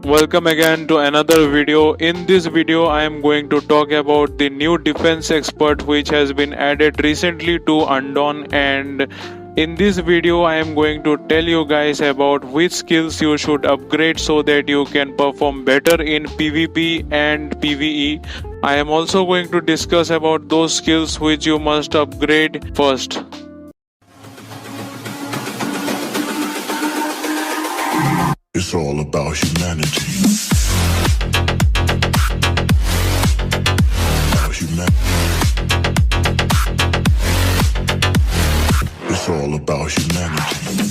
Welcome again to another video. In this video, I am going to talk about the new defense expert which has been added recently to Undone, and in this video, I am going to tell you guys about which skills you should upgrade so that you can perform better in PvP and PvE. I am also going to discuss about those skills which you must upgrade first. It's all about humanity. It's all about humanity.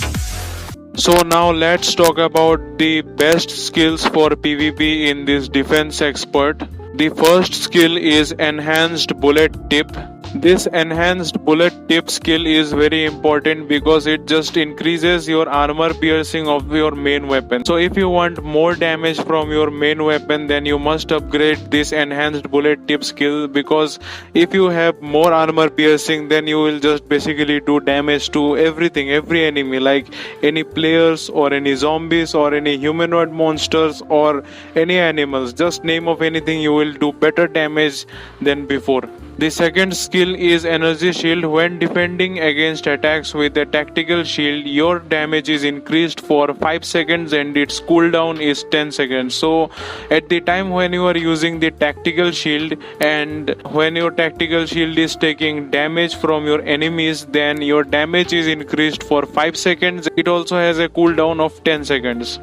So now let's talk about the best skills for PvP in this defense expert. The first skill is enhanced bullet tip. This enhanced bullet tip skill is very important because it just increases your armor piercing of your main weapon. So if you want more damage from your main weapon, then you must upgrade this enhanced bullet tip skill, because if you have more armor piercing, then you will just basically do damage to everything, every enemy, like any players or any zombies or any humanoid monsters or any animals. Just name of anything, you will do better damage than before. The second skill is energy shield. When defending against attacks with a tactical shield, your damage is increased for 5 seconds and its cooldown is 10 seconds. So at the time when you are using the tactical shield, and when your tactical shield is taking damage from your enemies, then your damage is increased for 5 seconds. It also has a cooldown of 10 seconds.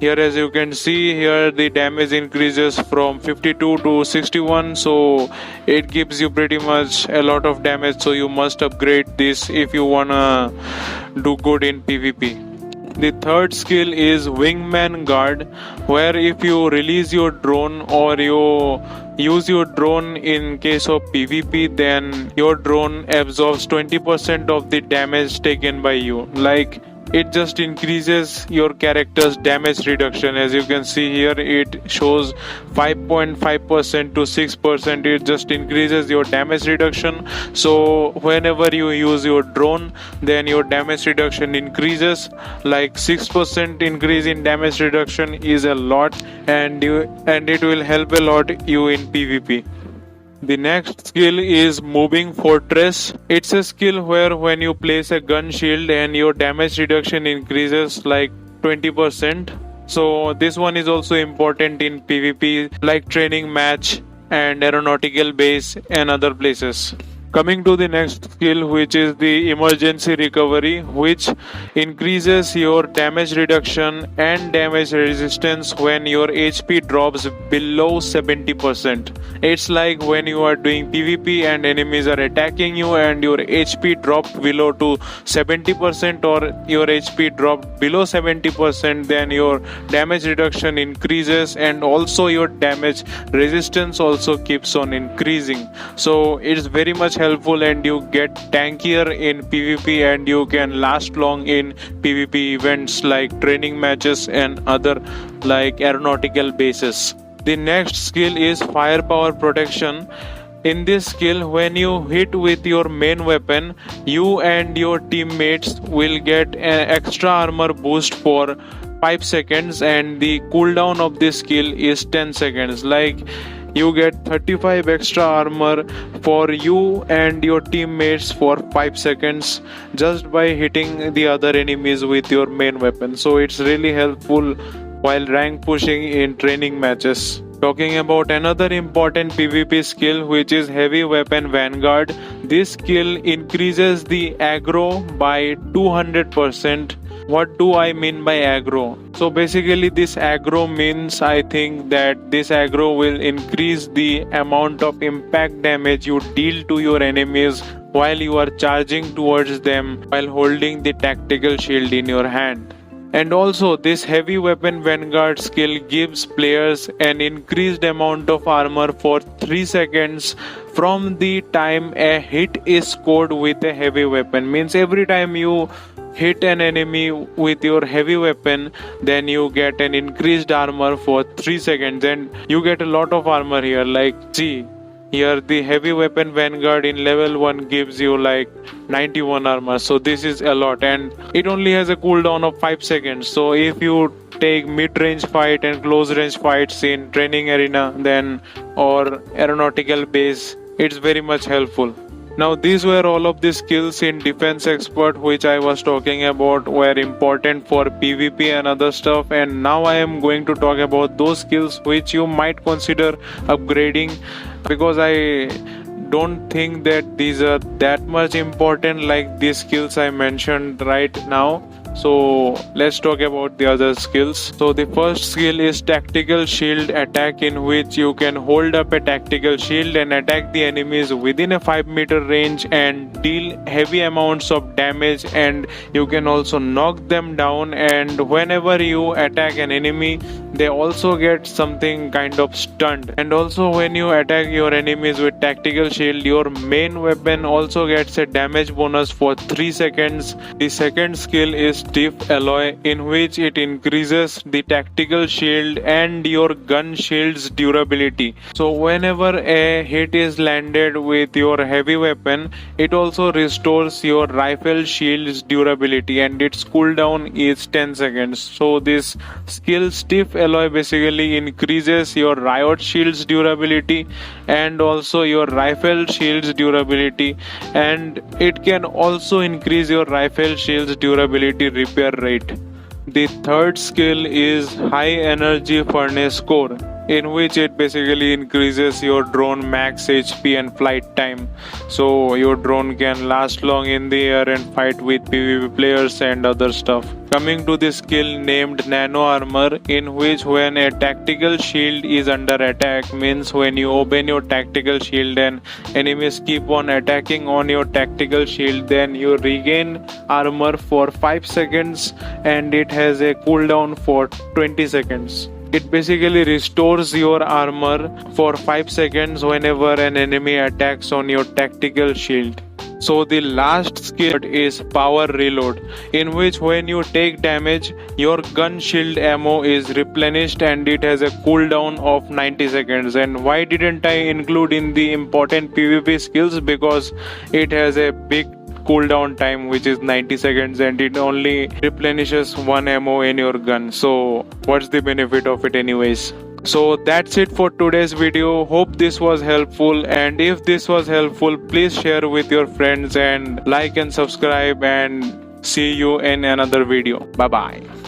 Here, as you can see here, the damage increases from 52 to 61, so it gives you pretty much a lot of damage. So you must upgrade this if you wanna do good in PvP. The third skill is Wingman Guard, where if you release your drone or you use your drone in case of PvP, then your drone absorbs 20% of the damage taken by you. Like, it just increases your character's damage reduction. As you can see here, it shows 5.5% to 6%. It just increases your damage reduction. So whenever you use your drone, then your damage reduction increases. Like 6% increase in damage reduction is a lot, and it will help a lot you in PvP. The next skill is Moving Fortress. It's a skill where when you place a gun shield and your damage reduction increases like 20%. So this one is also important in PvP, like training match and aeronautical base and other places. Coming to the next skill, which is the Emergency Recovery, which increases your damage reduction and damage resistance when your HP drops below 70%. It's like when you are doing PvP and enemies are attacking you and your HP dropped below to 70%, or your HP dropped below 70%, then your damage reduction increases and also your damage resistance also keeps on increasing. So it's very much helpful, and you get tankier in PvP and you can last long in PvP events like training matches and other like aeronautical bases. The next skill is Firepower Protection. In this skill, when you hit with your main weapon, you and your teammates will get an extra armor boost for 5 seconds, and the cooldown of this skill is 10 seconds. Like, you get 35 extra armor for you and your teammates for 5 seconds just by hitting the other enemies with your main weapon. So it's really helpful while rank pushing in training matches. Talking about another important PvP skill, which is Heavy Weapon Vanguard. This skill increases the aggro by 200%. What do I mean by aggro? So basically this aggro means, I think that this aggro will increase the amount of impact damage you deal to your enemies while you are charging towards them while holding the tactical shield in your hand. And also this Heavy Weapon Vanguard skill gives players an increased amount of armor for 3 seconds from the time a hit is scored with a heavy weapon. Means every time you hit an enemy with your heavy weapon, then you get an increased armor for 3 seconds, and you get a lot of armor here. Like, see, Here the heavy weapon Vanguard in level 1 gives you like 91 armor, so this is a lot, and it only has a cooldown of 5 seconds. So if you take mid-range fight and close range fights in training arena then or aeronautical base, it's very much helpful. Now these were all of the skills in Defense Expert which I was talking about were important for PvP and other stuff, and now I am going to talk about those skills which you might consider upgrading, because I don't think that these are that much important like these skills I mentioned right now. So let's talk about the other skills. So the first skill is Tactical Shield Attack, in which you can hold up a tactical shield and attack the enemies within a 5-meter range and deal heavy amounts of damage, and you can also knock them down, and whenever you attack an enemy they also get something kind of stunned. And also when you attack your enemies with tactical shield, your main weapon also gets a damage bonus for 3 seconds. The second skill is Stiff Alloy, in which it increases the tactical shield and your gun shield's durability. So whenever a hit is landed with your heavy weapon, it also restores your rifle shield's durability, and its cooldown is 10 seconds. So this skill Stiff Alloy basically increases your riot shield's durability and also your rifle shield's durability, and it can also increase your rifle shield's durability repair rate. The third skill is High Energy Furnace Core, in which it basically increases your drone max HP and flight time, so your drone can last long in the air and fight with PvP players and other stuff. Coming to the skill named Nano Armor, in which when a tactical shield is under attack, means when you open your tactical shield and enemies keep on attacking on your tactical shield, then you regain armor for 5 seconds and it has a cooldown for 20 seconds. It basically restores your armor for 5 seconds whenever an enemy attacks on your tactical shield. So the last skill is Power Reload, in which when you take damage, your gun shield ammo is replenished and it has a cooldown of 90 seconds. And why didn't I include in the important PvP skills? Because it has a big cooldown time which is 90 seconds and it only replenishes one ammo in your gun. So what's the benefit of it anyways? So that's it for today's video. Hope this was helpful, and if this was helpful, please share with your friends and like and subscribe, and see you in another video. Bye bye.